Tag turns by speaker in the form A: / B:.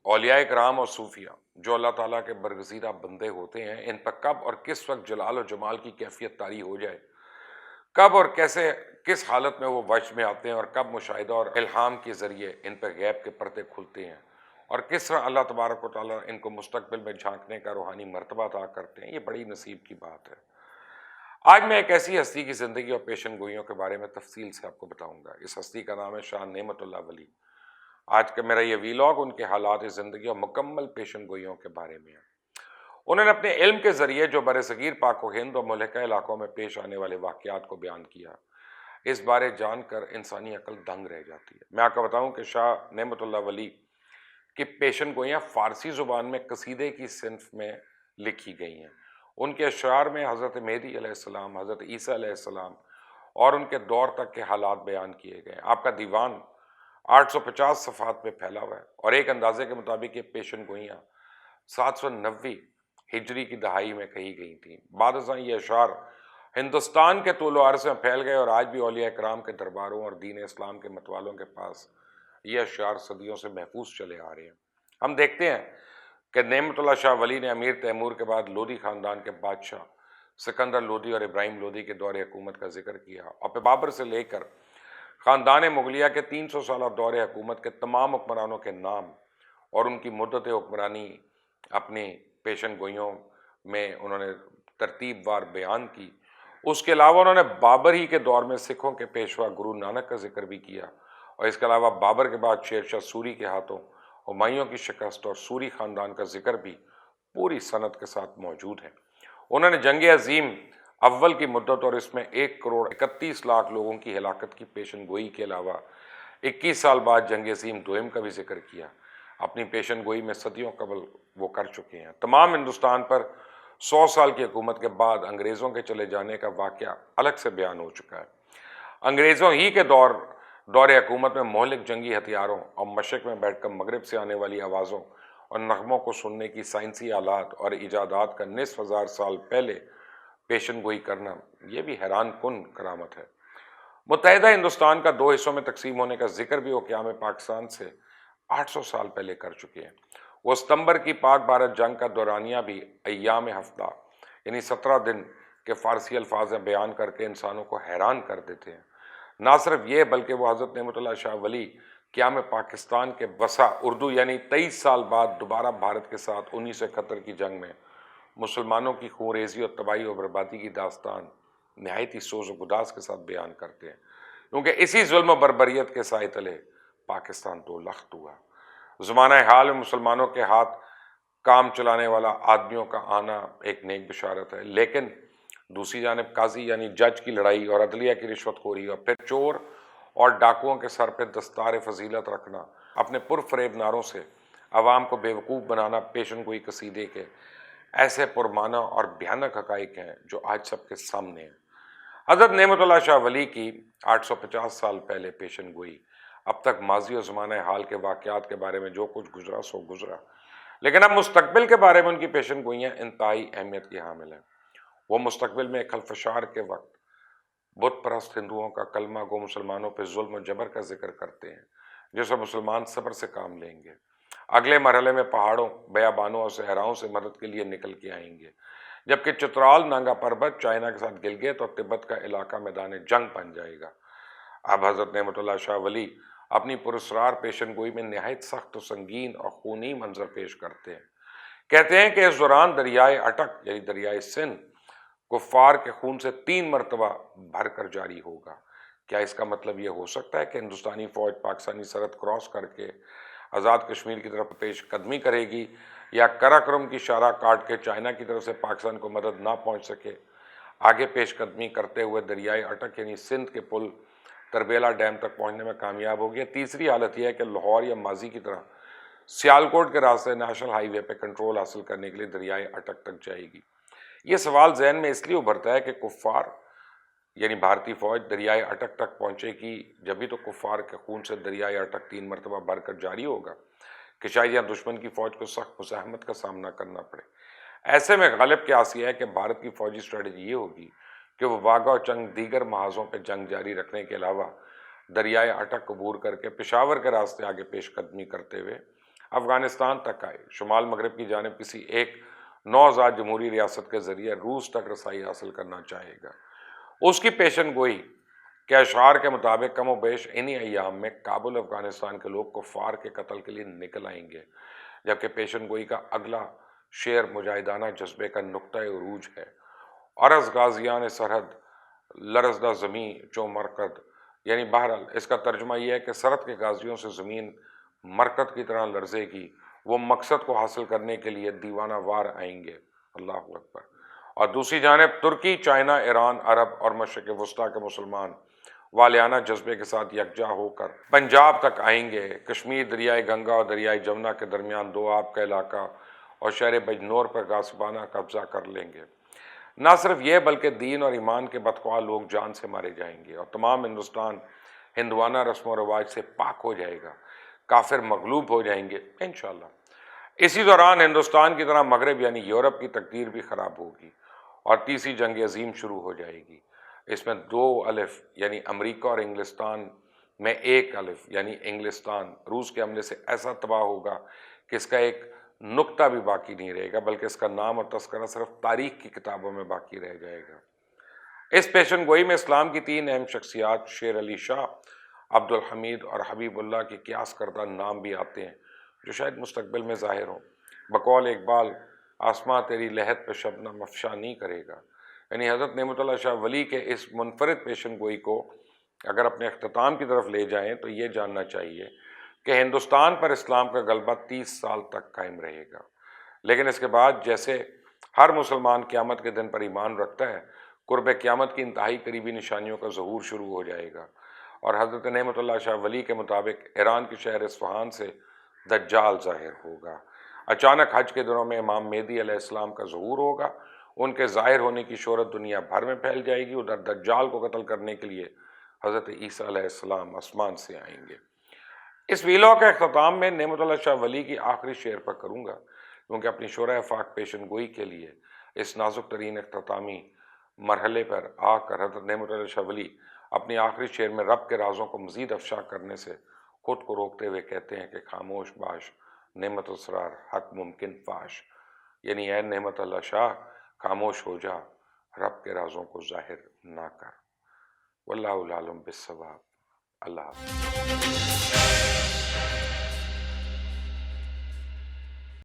A: اولیاء کرام اور صوفیہ جو اللہ تعالیٰ کے برگزیدہ بندے ہوتے ہیں، ان پر کب اور کس وقت جلال و جمال کی کیفیت طاری ہو جائے، کب اور کیسے کس حالت میں وہ وجہ میں آتے ہیں، اور کب مشاہدہ اور الہام کے ذریعے ان پہ غیب کے پردے کھلتے ہیں، اور کس طرح اللہ تبارک و تعالیٰ ان کو مستقبل میں جھانکنے کا روحانی مرتبہ عطا کرتے ہیں، یہ بڑی نصیب کی بات ہے۔ آج میں ایک ایسی ہستی کی زندگی اور پیشن گوئیوں کے بارے میں تفصیل سے آپ کو بتاؤں گا۔ اس ہستی کا نام ہے شاہ نعمت اللہ ولی۔ آج کا میرا یہ ویلاگ ان کے حالات زندگی اور مکمل پیشن گوئیوں کے بارے میں ہے۔ انہوں نے اپنے علم کے ذریعے جو برصغیر پاک و ہند اور ملحقہ علاقوں میں پیش آنے والے واقعات کو بیان کیا، اس بارے جان کر انسانی عقل دنگ رہ جاتی ہے۔ میں آپ کو بتاؤں کہ شاہ نعمت اللہ ولی کی پیشن گوئیاں فارسی زبان میں قصیدے کی صنف میں لکھی گئی ہیں۔ ان کے اشعار میں حضرت مہدی علیہ السلام، حضرت عیسیٰ علیہ السلام اور ان کے دور تک کے حالات بیان کیے گئے ہیں۔ آپ کا دیوان 850 صفحات میں پھیلا ہوا ہے، اور ایک اندازے کے مطابق یہ پیشن گوئیاں 790 ہجری کی دہائی میں کہی گئی تھیں۔ بعد ازاں یہ اشعار ہندوستان کے طول و عرض میں پھیل گئے، اور آج بھی اولیاء کرام کے درباروں اور دین اسلام کے متوالوں کے پاس یہ اشعار صدیوں سے محفوظ چلے آ رہے ہیں۔ ہم دیکھتے ہیں کہ نعمت اللہ شاہ ولی نے امیر تیمور کے بعد لودھی خاندان کے بادشاہ سکندر لودھی اور ابراہیم لودھی کے دور حکومت کا ذکر کیا، اور پھر بابر سے لے کر خاندان مغلیہ کے 300 سالہ دور حکومت کے تمام حکمرانوں کے نام اور ان کی مدت حکمرانی اپنی پیشن گوئیوں میں انہوں نے ترتیب وار بیان کی۔ اس کے علاوہ انہوں نے بابر ہی کے دور میں سکھوں کے پیشوا گرو نانک کا ذکر بھی کیا، اور اس کے علاوہ بابر کے بعد شیر شاہ سوری کے ہاتھوں ہمایوں کی شکست اور سوری خاندان کا ذکر بھی پوری سند کے ساتھ موجود ہے۔ انہوں نے جنگ عظیم اول کی مدت اور اس میں 1,31,00,000 لوگوں کی ہلاکت کی پیشن گوئی کے علاوہ 21 سال بعد جنگ عظیم دوئم کا بھی ذکر کیا۔ اپنی پیشن گوئی میں صدیوں قبل وہ کر چکے ہیں۔ تمام ہندوستان پر 100 سال کی حکومت کے بعد انگریزوں کے چلے جانے کا واقعہ الگ سے بیان ہو چکا ہے۔ انگریزوں ہی کے دور حکومت میں مہلک جنگی ہتھیاروں اور مشرق میں بیٹھ کر مغرب سے آنے والی آوازوں اور نغموں کو سننے کی سائنسی آلات اور ایجادات کا نصف ہزار سال پہلے پیشن گوئی کرنا، یہ بھی حیران کن کرامت ہے۔ متحدہ ہندوستان کا 2 حصوں میں تقسیم ہونے کا ذکر بھی وہ قیام پاکستان سے 800 سال پہلے کر چکے ہیں۔ وہ ستمبر کی پاک بھارت جنگ کا دورانیہ بھی ایام ہفتہ یعنی 17 دن کے فارسی الفاظ میں بیان کر کے انسانوں کو حیران کر دیتے ہیں۔ نہ صرف یہ بلکہ وہ حضرت نعمت اللہ شاہ ولی قیام پاکستان کے بسا اردو یعنی 23 سال بعد دوبارہ بھارت کے ساتھ 1971 کی جنگ میں مسلمانوں کی خونریزی اور تباہی و بربادی کی داستان نہایت ہی سوز و گداز کے ساتھ بیان کرتے ہیں، کیونکہ اسی ظلم و بربریت کے سائے تلے پاکستان 2 لخت ہوا۔ زمانہ حال میں مسلمانوں کے ہاتھ کام چلانے والا آدمیوں کا آنا ایک نیک بشارت ہے، لیکن دوسری جانب قاضی یعنی جج کی لڑائی اور عدلیہ کی رشوت خوری، اور پھر چور اور ڈاکوؤں کے سر پہ دستار فضیلت رکھنا، اپنے پرفریب نعروں سے عوام کو بیوقوف بنانا پیشن گوئی قصیدے کے ایسے پرمعنی اور بھیانک حقائق ہیں جو آج سب کے سامنے ہیں۔ حضرت نعمت اللہ شاہ ولی کی 850 سال پہلے پیشن گوئی اب تک ماضی اور زمانہ حال کے واقعات کے بارے میں جو کچھ گزرا سو گزرا، لیکن اب مستقبل کے بارے میں ان کی پیشن گوئیاں انتہائی اہمیت کی حامل ہیں۔ وہ مستقبل میں خلفشار کے وقت بت پرست ہندوؤں کا کلمہ گو مسلمانوں پہ ظلم و جبر کا ذکر کرتے ہیں، جسے مسلمان صبر سے کام لیں گے۔ اگلے مرحلے میں پہاڑوں، بیابانوں اور صحراؤں سے مدد کے لیے نکل کے آئیں گے، جبکہ چترال، نانگا پربت، چائنا کے ساتھ گلگت اور تبت کا علاقہ میدان جنگ بن جائے گا۔ اب حضرت نعمت اللہ شاہ ولی اپنی پراسرار پیشن گوئی میں نہایت سخت و سنگین اور خونی منظر پیش کرتے ہیں۔ کہتے ہیں کہ اس دوران دریائے اٹک یعنی دریائے سندھ کفار کے خون سے 3 مرتبہ بھر کر جاری ہوگا۔ کیا اس کا مطلب یہ ہو سکتا ہے کہ ہندوستانی فوج پاکستانی سرحد کراس کر کے آزاد کشمیر کی طرف پیش قدمی کرے گی، یا قراقرم کی شاہراہ کاٹ کے چائنا کی طرف سے پاکستان کو مدد نہ پہنچ سکے، آگے پیش قدمی کرتے ہوئے دریائے اٹک یعنی سندھ کے پل تربیلا ڈیم تک پہنچنے میں کامیاب ہوگی؟ تیسری حالت یہ ہے کہ لاہور یا ماضی کی طرح سیالکوٹ کے راستے نیشنل ہائی وے پہ کنٹرول حاصل کرنے کے لیے دریائے اٹک تک جائے گی۔ یہ سوال ذہن میں اس لیے ابھرتا ہے کہ کفار یعنی بھارتی فوج دریائے اٹک تک پہنچے گی جبھی تو کفار کے خون سے دریائے اٹک 3 مرتبہ بھر کر جاری ہوگا کہ شاید یہاں دشمن کی فوج کو سخت مزاحمت کا سامنا کرنا پڑے۔ ایسے میں غالب کے آسیہ ہے کہ بھارت کی فوجی اسٹریٹجی یہ ہوگی کہ وہ واگا اور چند دیگر محاذوں پہ جنگ جاری رکھنے کے علاوہ دریائے اٹک عبور کر کے پشاور کے راستے آگے پیش قدمی کرتے ہوئے افغانستان تک آئے، شمال مغرب کی جانب کسی ایک نوآزاد جمہوری ریاست کے ذریعے روس تک رسائی حاصل کرنا چاہے گا۔ اس کی پیشن گوئی کے اشعار کے مطابق کم و بیش انہی ایام میں کابل افغانستان کے لوگ کفار کے قتل کے لیے نکل آئیں گے، جبکہ پیشن گوئی کا اگلا شعر مجاہدانہ جذبے کا نقطۂ عروج ہے۔ عرض غازیان سرحد لرزدہ زمین چو مرکد، یعنی بہرحال اس کا ترجمہ یہ ہے کہ سرحد کے غازیوں سے زمین مرکد کی طرح لرزے گی، وہ مقصد کو حاصل کرنے کے لیے دیوانہ وار آئیں گے۔ اللہ اکبر۔ اور دوسری جانب ترکی، چائنا، ایران، عرب اور مشرق وسطیٰ کے مسلمان والیانہ جذبے کے ساتھ یکجا ہو کر پنجاب تک آئیں گے۔ کشمیر دریائے گنگا اور دریائے جمنا کے درمیان دو آب کا علاقہ اور شہر بجنور پر غاصبانہ قبضہ کر لیں گے۔ نہ صرف یہ بلکہ دین اور ایمان کے بدخواہ لوگ جان سے مارے جائیں گے اور تمام ہندوستان ہندوانہ رسم و رواج سے پاک ہو جائے گا، کافر مغلوب ہو جائیں گے انشاءاللہ۔ اسی دوران ہندوستان کی طرح مغرب یعنی یورپ کی تقدیر بھی خراب ہوگی اور تیسری جنگ عظیم شروع ہو جائے گی۔ اس میں دو الف یعنی امریکہ اور انگلستان میں ایک الف یعنی انگلستان روس کے حملے سے ایسا تباہ ہوگا کہ اس کا ایک نقطہ بھی باقی نہیں رہے گا، بلکہ اس کا نام اور تذکرہ صرف تاریخ کی کتابوں میں باقی رہ جائے گا۔ اس پیشن گوئی میں اسلام کی تین اہم شخصیات شیر علی شاہ، عبد الحمید اور حبیب اللہ کے قیاس کردہ نام بھی آتے ہیں جو شاید مستقبل میں ظاہر ہوں۔ بقول اقبال، آسماں تیری لہت پہ شبنم افشاں نہیں کرے گا، یعنی حضرت نعمت اللہ شاہ ولی کے اس منفرد پیشن گوئی کو اگر اپنے اختتام کی طرف لے جائیں تو یہ جاننا چاہیے کہ ہندوستان پر اسلام کا غلبہ 30 سال تک قائم رہے گا، لیکن اس کے بعد جیسے ہر مسلمان قیامت کے دن پر ایمان رکھتا ہے، قرب قیامت کی انتہائی قریبی نشانیوں کا ظہور شروع ہو جائے گا، اور حضرت نعمت اللہ شاہ ولی کے مطابق ایران کے شہر اصفہان سے دجال ظاہر ہوگا۔ اچانک حج کے دنوں میں امام مہدی علیہ السلام کا ظہور ہوگا، ان کے ظاہر ہونے کی شہرت دنیا بھر میں پھیل جائے گی۔ ادھر دجال کو قتل کرنے کے لیے حضرت عیسیٰ علیہ السلام آسمان سے آئیں گے۔ اس ویلو کا اختتام میں نعمت اللہ شاہ ولی کی آخری شعر پر کروں گا، کیونکہ اپنی شورۂ فاق پیشن گوئی کے لیے اس نازک ترین اختتامی مرحلے پر آ کر حضرت نعمت اللہ شاہ ولی اپنی آخری شعر میں رب کے رازوں کو مزید افشا کرنے سے خود کو روکتے ہوئے کہتے ہیں کہ خاموش باش نعمت اسرار حق ممکن فاش، یعنی اے نعمت اللہ شاہ خاموش ہو جا، رب کے رازوں کو ظاہر نہ کر۔ واللہ العالم بالصواب۔ اللہ حافظ۔